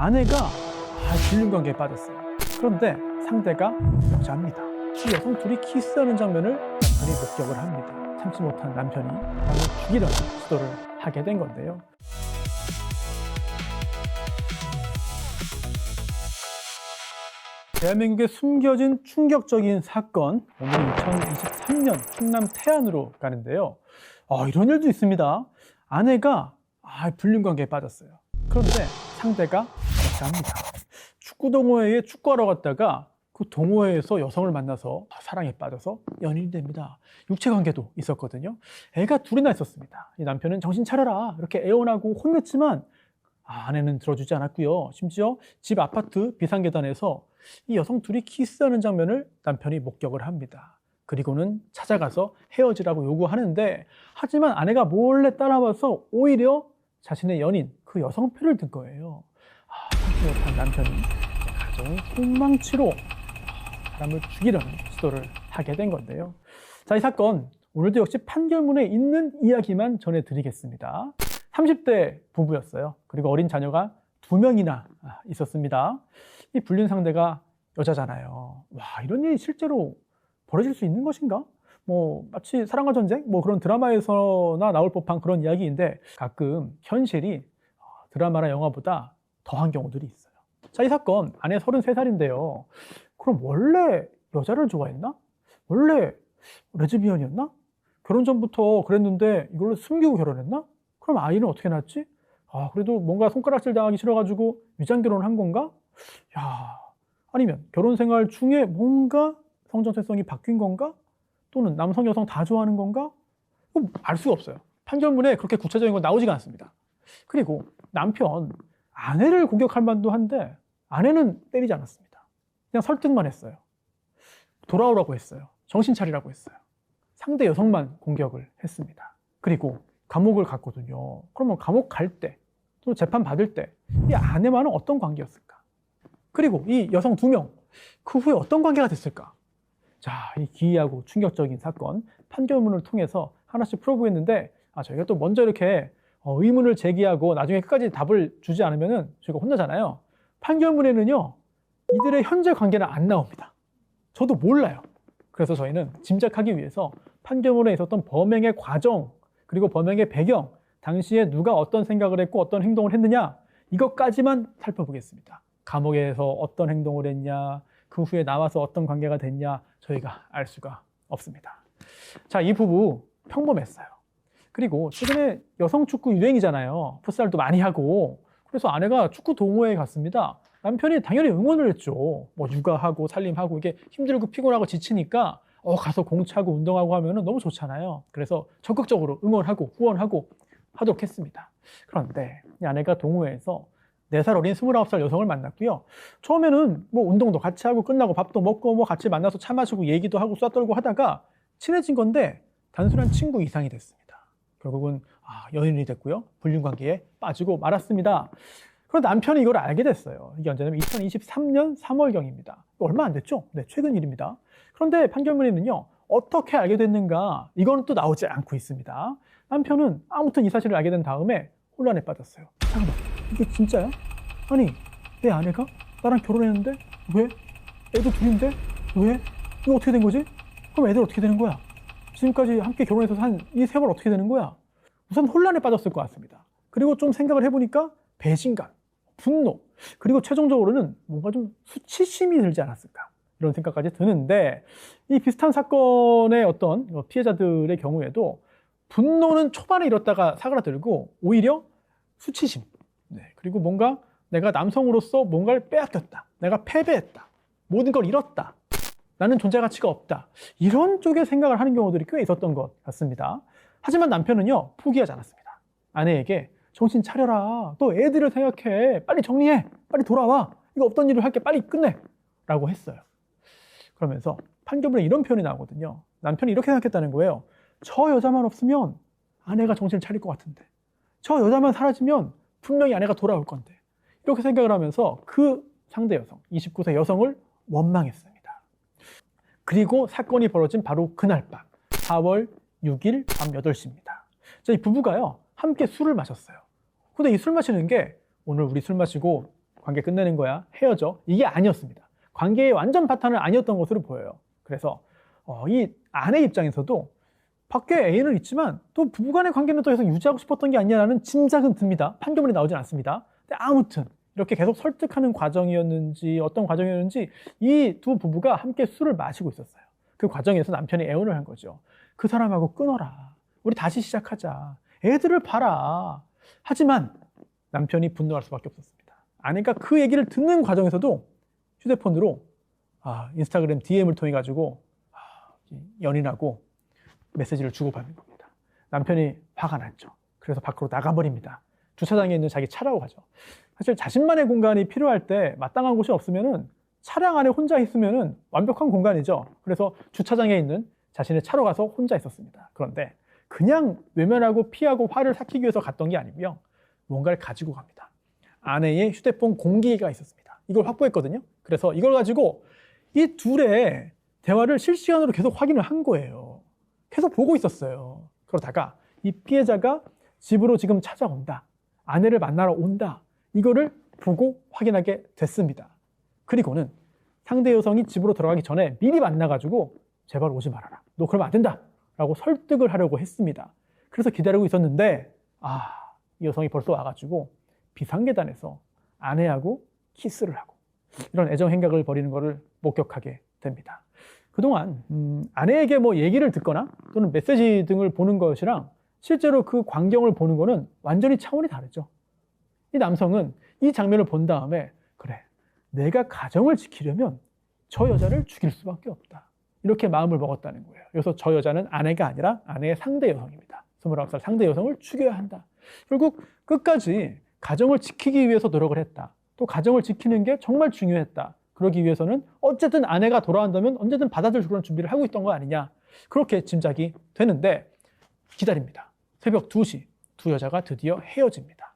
아내가 불륜관계에 빠졌어요. 그런데 상대가 여자입니다. 이 여성 둘이 키스하는 장면을 남편이 목격을 합니다. 참지 못한 남편이 바로 죽이려는 시도를 하게 된 건데요. 대한민국에 숨겨진 충격적인 사건, 오늘은 2023년 충남 태안으로 가는데요. 이런 일도 있습니다. 아내가 불륜관계에 빠졌어요. 그런데 상대가 여자입니다. 축구 동호회에 축구하러 갔다가 그 동호회에서 여성을 만나서 사랑에 빠져서 연인이 됩니다. 육체관계도 있었거든요. 애가 둘이나 있었습니다. 이 남편은 정신 차려라 이렇게 애원하고 혼냈지만 아내는 들어주지 않았고요. 심지어 집 아파트 비상계단에서 이 여성 둘이 키스하는 장면을 남편이 목격을 합니다. 그리고는 찾아가서 헤어지라고 요구하는데, 하지만 아내가 몰래 따라와서 오히려 자신의 연인, 그 여성 편을 든 거예요. 참지 못한 남편이 가정의 손망치로 사람을 죽이려는 시도를 하게 된 건데요. 자, 이 사건 오늘도 역시 판결문에 있는 이야기만 전해드리겠습니다. 30대 부부였어요. 그리고 어린 자녀가 2명이나 있었습니다. 이 불륜 상대가 여자잖아요. 이런 일이 실제로 벌어질 수 있는 것인가? 마치 사랑과 전쟁? 그런 드라마에서나 나올 법한 그런 이야기인데, 가끔 현실이 드라마나 영화보다 더한 경우들이 있어요. 자, 이 사건, 아내 33살인데요. 그럼 원래 여자를 좋아했나? 원래 레즈비언이었나? 결혼 전부터 그랬는데 이걸로 숨기고 결혼했나? 그럼 아이는 어떻게 낳았지? 그래도 뭔가 손가락질 당하기 싫어가지고 위장 결혼을 한 건가? 아니면 결혼 생활 중에 뭔가 성정체성이 바뀐 건가? 또는 남성, 여성 다 좋아하는 건가? 알 수가 없어요. 판결문에 그렇게 구체적인 건 나오지가 않습니다. 그리고 남편, 아내를 공격할 만도 한데 아내는 때리지 않았습니다. 그냥 설득만 했어요. 돌아오라고 했어요. 정신 차리라고 했어요. 상대 여성만 공격을 했습니다. 그리고 감옥을 갔거든요. 그러면 감옥 갈 때, 또 재판 받을 때 이 아내와는 어떤 관계였을까? 그리고 이 여성 2명, 그 후에 어떤 관계가 됐을까? 자, 이 기이하고 충격적인 사건, 판결문을 통해서 하나씩 풀어보겠는데, 저희가 또 먼저 이렇게 의문을 제기하고 나중에 끝까지 답을 주지 않으면 저희가 혼나잖아요. 판결문에는요, 이들의 현재 관계는 안 나옵니다. 저도 몰라요. 그래서 저희는 짐작하기 위해서 판결문에 있었던 범행의 과정, 그리고 범행의 배경, 당시에 누가 어떤 생각을 했고 어떤 행동을 했느냐, 이것까지만 살펴보겠습니다. 감옥에서 어떤 행동을 했냐, 그 후에 나와서 어떤 관계가 됐냐, 저희가 알 수가 없습니다. 자, 이 부부 평범했어요. 그리고 최근에 여성 축구 유행이잖아요. 풋살도 많이 하고. 그래서 아내가 축구 동호회에 갔습니다. 남편이 당연히 응원을 했죠. 육아하고 살림하고 이게 힘들고 피곤하고 지치니까 가서 공 차고 운동하고 하면 너무 좋잖아요. 그래서 적극적으로 응원하고 후원하고 하도록 했습니다. 그런데 이 아내가 동호회에서 4살 어린 29살 여성을 만났고요. 처음에는 운동도 같이 하고 끝나고 밥도 먹고 같이 만나서 차 마시고 얘기도 하고 쏴 떨고 하다가 친해진 건데 단순한 친구 이상이 됐습니다. 결국은 연인이 됐고요. 불륜관계에 빠지고 말았습니다. 그런데 남편이 이걸 알게 됐어요. 이게 언제냐면 2023년 3월경입니다. 얼마 안 됐죠? 네, 최근 일입니다. 그런데 판결문에는요, 어떻게 알게 됐는가, 이거는 또 나오지 않고 있습니다. 남편은 아무튼 이 사실을 알게 된 다음에 혼란에 빠졌어요. 잠깐만, 이게 진짜야? 아니, 내 아내가 나랑 결혼했는데 왜? 애도 둘인데 왜? 이거 어떻게 된 거지? 그럼 애들 어떻게 되는 거야? 지금까지 함께 결혼해서 산 이 세월 어떻게 되는 거야? 우선 혼란에 빠졌을 것 같습니다. 그리고 좀 생각을 해보니까 배신감, 분노, 그리고 최종적으로는 뭔가 좀 수치심이 들지 않았을까, 이런 생각까지 드는데, 이 비슷한 사건의 어떤 피해자들의 경우에도 분노는 초반에 이뤘다가 사그라들고 오히려 수치심, 그리고 뭔가 내가 남성으로서 뭔가를 빼앗겼다, 내가 패배했다, 모든 걸 잃었다, 나는 존재 가치가 없다, 이런 쪽의 생각을 하는 경우들이 꽤 있었던 것 같습니다. 하지만 남편은요, 포기하지 않았습니다. 아내에게 정신 차려라, 또 애들을 생각해, 빨리 정리해, 빨리 돌아와, 이거 없던 일을 할게, 빨리 끝내 라고 했어요. 그러면서 판결문에 이런 표현이 나오거든요. 남편이 이렇게 생각했다는 거예요. 저 여자만 없으면 아내가 정신을 차릴 것 같은데, 저 여자만 사라지면 분명히 아내가 돌아올 건데, 이렇게 생각을 하면서 그 상대 여성, 29세 여성을 원망했습니다. 그리고 사건이 벌어진 바로 그날 밤, 4월 6일 밤 8시입니다. 자, 이 부부가요, 함께 술을 마셨어요. 근데 이 술 마시는 게, 오늘 우리 술 마시고 관계 끝내는 거야, 헤어져, 이게 아니었습니다. 관계의 완전 파탄은 아니었던 것으로 보여요. 그래서 이 아내 입장에서도 밖에 애인은 있지만 또 부부간의 관계는 더 계속 유지하고 싶었던 게 아니냐라는 짐작은 듭니다. 판결문이 나오진 않습니다. 근데 아무튼 이렇게 계속 설득하는 과정이었는지 어떤 과정이었는지 이 두 부부가 함께 술을 마시고 있었어요. 그 과정에서 남편이 애원을 한 거죠. 그 사람하고 끊어라. 우리 다시 시작하자. 애들을 봐라. 하지만 남편이 분노할 수밖에 없었습니다. 아내가 그 얘기를 듣는 과정에서도 휴대폰으로 인스타그램 DM을 통해 가지고 연인하고 메시지를 주고받는 겁니다. 남편이 화가 났죠. 그래서 밖으로 나가버립니다. 주차장에 있는 자기 차라고 가죠. 사실 자신만의 공간이 필요할 때 마땅한 곳이 없으면은 차량 안에 혼자 있으면은 완벽한 공간이죠. 그래서 주차장에 있는 자신의 차로 가서 혼자 있었습니다. 그런데 그냥 외면하고 피하고 화를 삭히기 위해서 갔던 게 아니고요. 뭔가를 가지고 갑니다. 아내의 휴대폰 공기가 있었습니다. 이걸 확보했거든요. 그래서 이걸 가지고 이 둘의 대화를 실시간으로 계속 확인을 한 거예요. 계속 보고 있었어요. 그러다가 이 피해자가 집으로 지금 찾아온다. 아내를 만나러 온다. 이거를 보고 확인하게 됐습니다. 그리고는 상대 여성이 집으로 들어가기 전에 미리 만나가지고 제발 오지 말아라. 너 그러면 안 된다. 라고 설득을 하려고 했습니다. 그래서 기다리고 있었는데 이 여성이 벌써 와가지고 비상계단에서 아내하고 키스를 하고 이런 애정 행각을 벌이는 것을 목격하게 됩니다. 그동안 아내에게 뭐 얘기를 듣거나 또는 메시지 등을 보는 것이랑 실제로 그 광경을 보는 거는 완전히 차원이 다르죠. 이 남성은 이 장면을 본 다음에 그래, 내가 가정을 지키려면 저 여자를 죽일 수밖에 없다. 이렇게 마음을 먹었다는 거예요. 그래서 저 여자는 아내가 아니라 아내의 상대 여성입니다. 29살 상대 여성을 죽여야 한다. 결국 끝까지 가정을 지키기 위해서 노력을 했다. 또 가정을 지키는 게 정말 중요했다. 그러기 위해서는 어쨌든 아내가 돌아온다면 언제든 받아줄 그런 준비를 하고 있던 거 아니냐. 그렇게 짐작이 되는데 기다립니다. 새벽 2시 두 여자가 드디어 헤어집니다.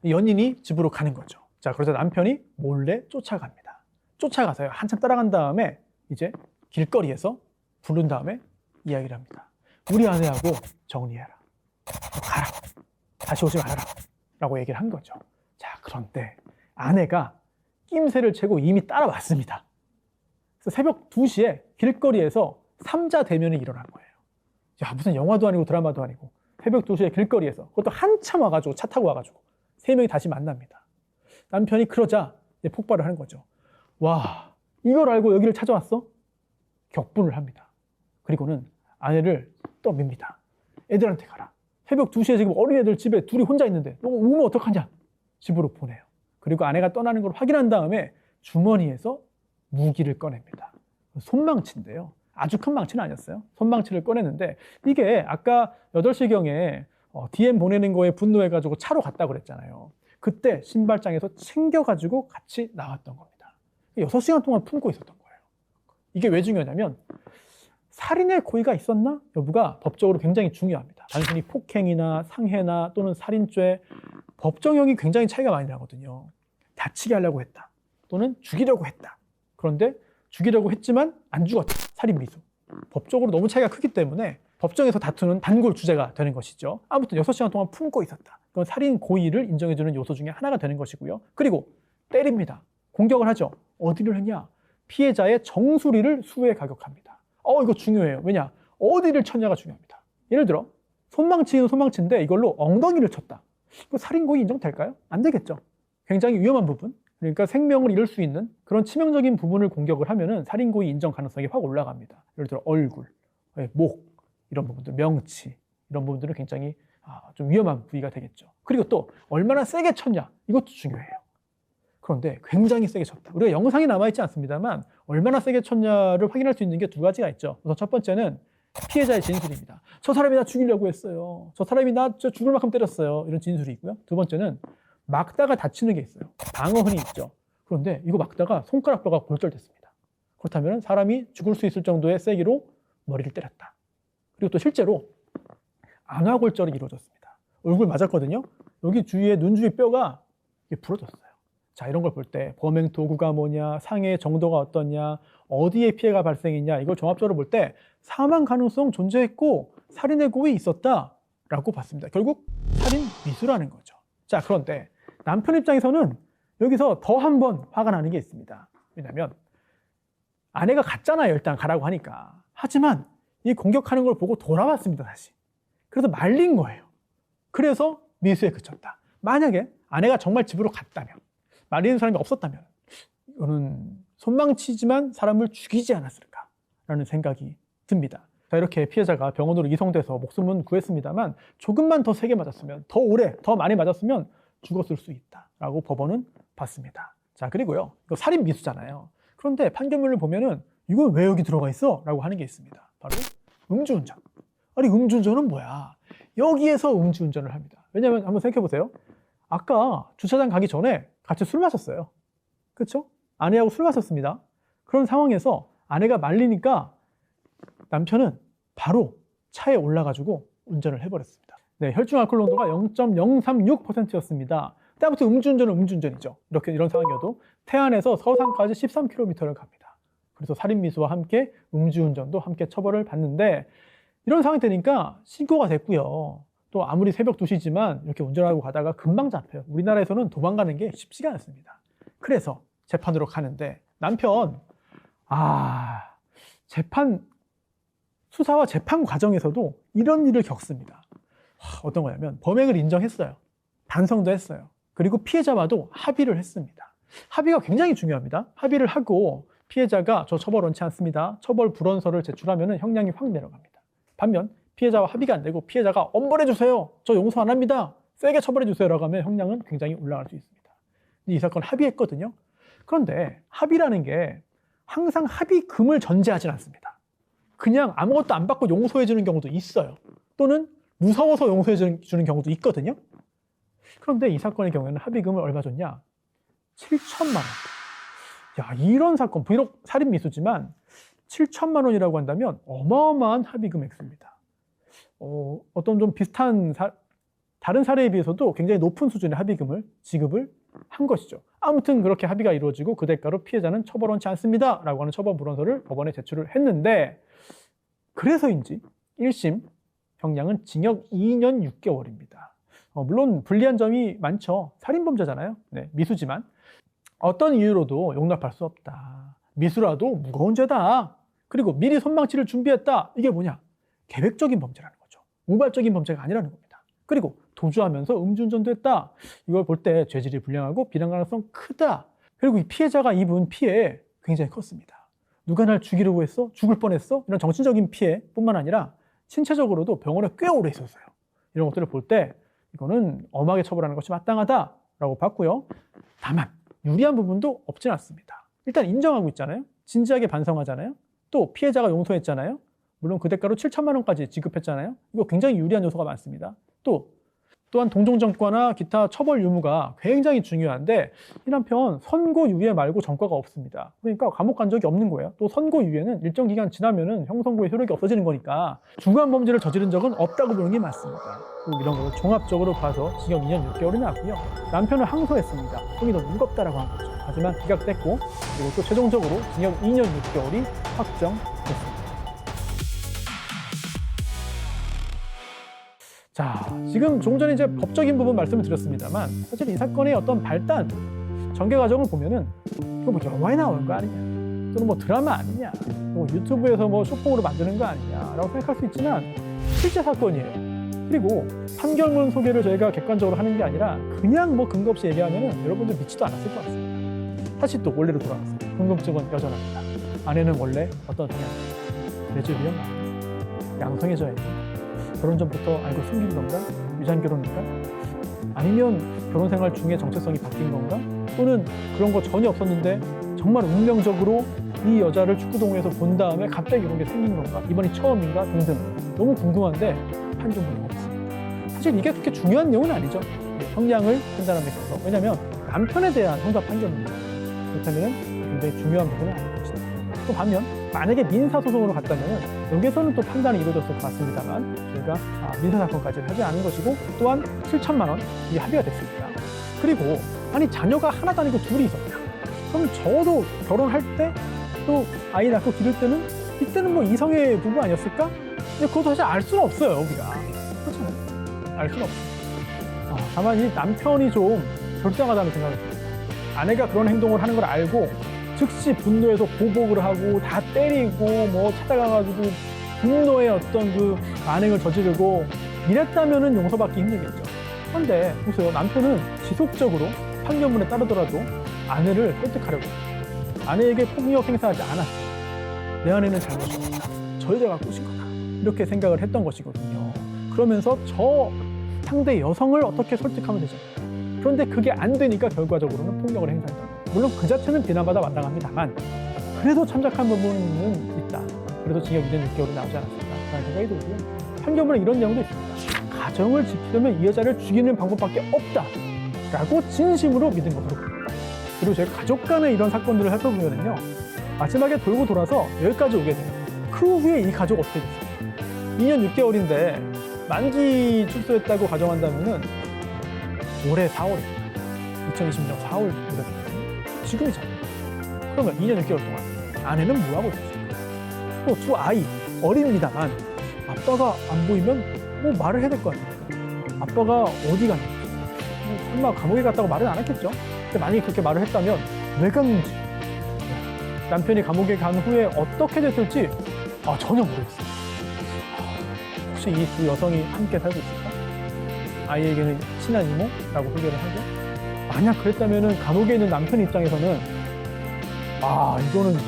연인이 집으로 가는 거죠. 자, 그러자 남편이 몰래 쫓아갑니다. 쫓아가서요. 한참 따라간 다음에 이제 길거리에서 부른 다음에 이야기를 합니다. 우리 아내하고 정리해라. 가라. 다시 오지 말아라. 라고 얘기를 한 거죠. 자, 그런데 아내가 낌새를 채고 이미 따라왔습니다. 그래서 새벽 2시에 길거리에서 3자 대면이 일어난 거예요. 야, 무슨 영화도 아니고 드라마도 아니고 새벽 2시에 길거리에서 그것도 한참 와가지고 차 타고 와가지고 3명이 다시 만납니다. 남편이 그러자 이제 폭발을 하는 거죠. 와, 이걸 알고 여기를 찾아왔어? 격분을 합니다. 그리고는 아내를 떠밉니다. 애들한테 가라. 새벽 2시에 지금 어린애들 집에 둘이 혼자 있는데 너 오면 어떡하냐? 집으로 보내요. 그리고 아내가 떠나는 걸 확인한 다음에 주머니에서 무기를 꺼냅니다. 손망치인데요. 아주 큰 망치는 아니었어요. 손망치를 꺼냈는데 이게 아까 8시경에 DM 보내는 거에 분노해가지고 차로 갔다고 그랬잖아요. 그때 신발장에서 챙겨가지고 같이 나왔던 겁니다. 6시간 동안 품고 있었던 거예요. 이게 왜 중요하냐면 살인의 고의가 있었나? 여부가 법적으로 굉장히 중요합니다. 단순히 폭행이나 상해나 또는 살인죄, 법정형이 굉장히 차이가 많이 나거든요. 다치게 하려고 했다. 또는 죽이려고 했다. 그런데 죽이려고 했지만 안 죽었다. 살인 미수. 법적으로 너무 차이가 크기 때문에 법정에서 다투는 단골 주제가 되는 것이죠. 아무튼 6시간 동안 품고 있었다. 그건 살인 고의를 인정해주는 요소 중에 하나가 되는 것이고요. 그리고 때립니다. 공격을 하죠. 어디를 했냐? 피해자의 정수리를 수에 가격합니다. 이거 중요해요. 왜냐? 어디를 쳤냐가 중요합니다. 예를 들어 손망치는 손망치인데 이걸로 엉덩이를 쳤다. 이거 살인 고의 인정될까요? 안 되겠죠. 굉장히 위험한 부분. 그러니까 생명을 잃을 수 있는 그런 치명적인 부분을 공격을 하면은 살인 고의 인정 가능성이 확 올라갑니다. 예를 들어 얼굴, 목 이런 부분들, 명치 이런 부분들은 굉장히 좀 위험한 부위가 되겠죠. 그리고 또 얼마나 세게 쳤냐 이것도 중요해요. 그런데 굉장히 세게 쳤다. 우리가 영상이 남아있지 않습니다만 얼마나 세게 쳤냐를 확인할 수 있는 게 두 가지가 있죠. 우선 첫 번째는 피해자의 진술입니다. 저 사람이 나 죽이려고 했어요. 저 사람이 나 죽을 만큼 때렸어요. 이런 진술이 있고요. 두 번째는 막다가 다치는 게 있어요. 방어흔이 있죠. 그런데 이거 막다가 손가락뼈가 골절됐습니다. 그렇다면 사람이 죽을 수 있을 정도의 세기로 머리를 때렸다. 그리고 또 실제로 안화골절이 이루어졌습니다. 얼굴 맞았거든요. 여기 주위에 눈 주위 뼈가 부러졌어요. 자, 이런 걸 볼 때 범행 도구가 뭐냐, 상해의 정도가 어떠냐, 어디에 피해가 발생했냐, 이걸 종합적으로 볼 때 사망 가능성 존재했고 살인의 고의 있었다라고 봤습니다. 결국 살인 미수라는 거죠. 자, 그런데 남편 입장에서는 여기서 더 한 번 화가 나는 게 있습니다. 왜냐하면 아내가 갔잖아요. 일단 가라고 하니까. 하지만 이 공격하는 걸 보고 돌아왔습니다. 다시. 그래서 말린 거예요. 그래서 미수에 그쳤다. 만약에 아내가 정말 집으로 갔다면, 말리는 사람이 없었다면 이거는 손망치지만 사람을 죽이지 않았을까라는 생각이 듭니다. 자, 이렇게 피해자가 병원으로 이송돼서 목숨은 구했습니다만 조금만 더 세게 맞았으면, 더 오래, 더 많이 맞았으면 죽었을 수 있다라고 법원은 봤습니다. 자, 그리고요, 이거 살인 미수잖아요. 그런데 판결문을 보면은 이건 왜 여기 들어가 있어? 라고 하는 게 있습니다. 바로 음주운전. 아니, 음주운전은 뭐야? 여기에서 음주운전을 합니다. 왜냐하면 한번 생각해 보세요. 아까 주차장 가기 전에 같이 술 마셨어요. 그렇죠? 아내하고 술 마셨습니다. 그런 상황에서 아내가 말리니까 남편은 바로 차에 올라가지고 운전을 해버렸습니다. 네, 혈중 알코올 농도가 0.036%였습니다. 그다음부터 음주운전은 음주운전이죠. 이런 상황이어도 태안에서 서산까지 13km를 갑니다. 그래서 살인미수와 함께 음주운전도 함께 처벌을 받는데, 이런 상황이 되니까 신고가 됐고요. 또 아무리 새벽 2시지만 이렇게 운전하고 가다가 금방 잡혀요. 우리나라에서는 도망가는 게 쉽지가 않습니다. 그래서 재판으로 가는데 남편, 수사와 재판 과정에서도 이런 일을 겪습니다. 어떤 거냐면 범행을 인정했어요. 반성도 했어요. 그리고 피해자와도 합의를 했습니다. 합의가 굉장히 중요합니다. 합의를 하고 피해자가 저 처벌 원치 않습니다. 처벌 불원서를 제출하면 형량이 확 내려갑니다. 반면 피해자와 합의가 안 되고 피해자가 엄벌해 주세요. 저 용서 안 합니다. 세게 처벌해 주세요. 라고 하면 형량은 굉장히 올라갈 수 있습니다. 이 사건 합의했거든요. 그런데 합의라는 게 항상 합의금을 전제하진 않습니다. 그냥 아무것도 안 받고 용서해 주는 경우도 있어요. 또는 무서워서 용서해 주는 경우도 있거든요. 그런데 이 사건의 경우에는 합의금을 얼마 줬냐? 7천만 원. 야, 이런 사건, 비록 살인 미수지만 7천만 원이라고 한다면 어마어마한 합의금 액수입니다. 어떤 좀 비슷한 다른 사례에 비해서도 굉장히 높은 수준의 합의금을 지급을 한 것이죠. 아무튼 그렇게 합의가 이루어지고 그 대가로 피해자는 처벌 원치 않습니다 라고 하는 처벌 불원서를 법원에 제출을 했는데, 그래서인지 1심 형량은 징역 2년 6개월입니다. 물론 불리한 점이 많죠. 살인범죄잖아요. 네, 미수지만 어떤 이유로도 용납할 수 없다. 미수라도 무거운 죄다. 그리고 미리 손망치를 준비했다. 이게 뭐냐? 계획적인 범죄라는 거죠. 우발적인 범죄가 아니라는 겁니다. 그리고 도주하면서 음주운전도 했다. 이걸 볼 때 죄질이 불량하고 비난 가능성 크다. 그리고 이 피해자가 입은 피해 굉장히 컸습니다. 누가 날 죽이려고 했어? 죽을 뻔했어? 이런 정신적인 피해뿐만 아니라 신체적으로도 병원에 꽤 오래 있었어요. 이런 것들을 볼 때 이거는 엄하게 처벌하는 것이 마땅하다라고 봤고요. 다만 유리한 부분도 없진 않습니다. 일단 인정하고 있잖아요. 진지하게 반성하잖아요. 또 피해자가 용서했잖아요. 물론 그 대가로 7천만 원까지 지급했잖아요. 이거 굉장히 유리한 요소가 많습니다. 또한 동종전과나 기타 처벌 유무가 굉장히 중요한데 이 남편 선고유예 말고 전과가 없습니다. 그러니까 감옥 간 적이 없는 거예요. 또 선고유예는 일정 기간 지나면은 형선고의 효력이 없어지는 거니까 중한 범죄를 저지른 적은 없다고 보는 게 맞습니다. 그리고 이런 걸 종합적으로 봐서 징역 2년 6개월이 나왔고요. 남편은 항소했습니다. 형이 너무 무겁다라고 한 거죠. 하지만 기각됐고, 그리고 또 최종적으로 징역 2년 6개월이 확정됐습니다. 자, 지금 조금 전에 이제 법적인 부분 말씀을 드렸습니다만 사실 이 사건의 어떤 발단, 전개 과정을 보면은 이거 뭐 영화에 나오는 거 아니냐, 또는 뭐 드라마 아니냐, 뭐 유튜브에서 뭐 쇼폼으로 만드는 거 아니냐라고 생각할 수 있지만 실제 사건이에요. 그리고 판결문 소개를 저희가 객관적으로 하는 게 아니라 그냥 뭐 근거 없이 얘기하면은 여러분들 믿지도 않았을 것 같습니다. 다시 또 원래로 돌아가서 궁금증은 여전합니다. 아내는 원래 어떤 성향입니까? 레즈비언? 양성애자예요? 결혼 전부터 알고 숨긴 건가? 위장결혼인가? 아니면 결혼 생활 중에 정체성이 바뀐 건가? 또는 그런 거 전혀 없었는데 정말 운명적으로 이 여자를 축구동호회에서 본 다음에 갑자기 이런 게 생긴 건가? 이번이 처음인가? 등등. 너무 궁금한데 판결문이 없습니다. 사실 이게 그렇게 중요한 내용은 아니죠. 형량을 판단함에 있어서. 왜냐하면 남편에 대한 형사 판결문입니다. 그렇다면 굉장히 중요한 부분은 아닌 것이다. 또 반면 만약에 민사소송으로 갔다면 여기에서는 또 판단이 이루어졌을 것 같습니다만 저희가 민사사건까지는 하지 않은 것이고, 또한 7천만 원 이게 합의가 됐습니다. 그리고 아니 자녀가 하나도 아니고 둘이 있었다. 그럼 저도 결혼할 때 또 아이 낳고 기를 때는 이때는 뭐 이성의 부부 아니었을까? 근데 그것도 사실 알 수는 없어요. 우리가 그렇잖아요. 알 수는 없어요. 다만 이 남편이 좀 불쌍하다는 생각이 듭니다. 아내가 그런 행동을 하는 걸 알고 즉시 분노해서 보복을 하고 다 때리고 뭐 찾아가가지고 분노의 어떤 그 반응을 저지르고 이랬다면은 용서받기 힘들겠죠. 그런데 보세요. 남편은 지속적으로 판결문에 따르더라도 아내를 설득하려고 아내에게 폭력 행사하지 않았어요. 내 아내는 잘못이 없다. 저 여자가 꼬신 거다. 이렇게 생각을 했던 것이거든요. 그러면서 저 상대 여성을 어떻게 설득하면 되죠. 그런데 그게 안 되니까 결과적으로는 폭력을 행사한다. 물론 그 자체는 비난받아 마땅합니다만 그래도 참작한 부분은 있다. 그래도 징역 2년 6개월이 나오지 않았을까 라는 생각이 들고요. 판결문에 이런 내용도 있습니다. 가정을 지키려면 이 여자를 죽이는 방법밖에 없다 라고 진심으로 믿은 것으로 보입니다. 그리고 저희 가족 간의 이런 사건들을 살펴보면요, 마지막에 돌고 돌아서 여기까지 오게 돼요. 그 후에 이 가족 어떻게 됐어요? 2년 6개월인데 만기 출소했다고 가정한다면은 올해 4월입니다. 2020년 4월 이렇게 지금이잖아요. 그러면 2년 6개월 동안 아내는 뭐하고 있었어요? 또 두 아이 어립니다만 아빠가 안 보이면 뭐 말을 해야 될 거 아니에요. 아빠가 어디 갔는지 뭐 설마 감옥에 갔다고 말은 안 했겠죠. 근데 만약에 그렇게 말을 했다면 왜 갔는지, 남편이 감옥에 간 후에 어떻게 됐을지 전혀 모르겠어요. 혹시 이 두 여성이 함께 살고 있을까? 아이에게는 친한 이모라고 소개를 하죠. 만약 그랬다면 감옥에 있는 남편 입장에서는 이거는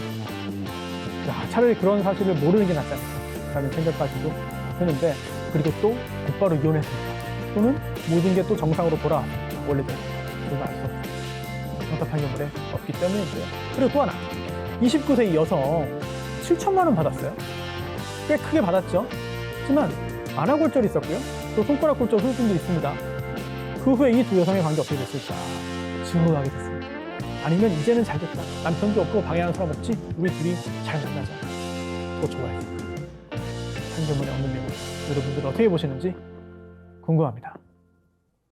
차라리 그런 사실을 모르는 게 낫지 않을까 라는 생각까지도 드는데, 그리고 또 곧바로 이혼했습니다. 또는 모든 게 또 정상으로 돌아왔죠. 원래대로. 그리고 알 수 없어요. 형사 판결문에 없기 때문이고요. 그리고 또 하나, 29세 이 여성 7천만 원 받았어요. 꽤 크게 받았죠. 하지만 안아골절이 있었고요. 또 손가락 골절 후유증도 있습니다. 그 후에 이 두 여성의 관계 어떻게 됐을까? 증오하게 됐습니다. 아니면 이제는 잘 됐다. 남편도 없고 방해하는 사람 없지? 우리 둘이 잘 만나자. 더 좋아했습니다. 판결문에 없는 내용, 여러분들 어떻게 보시는지 궁금합니다.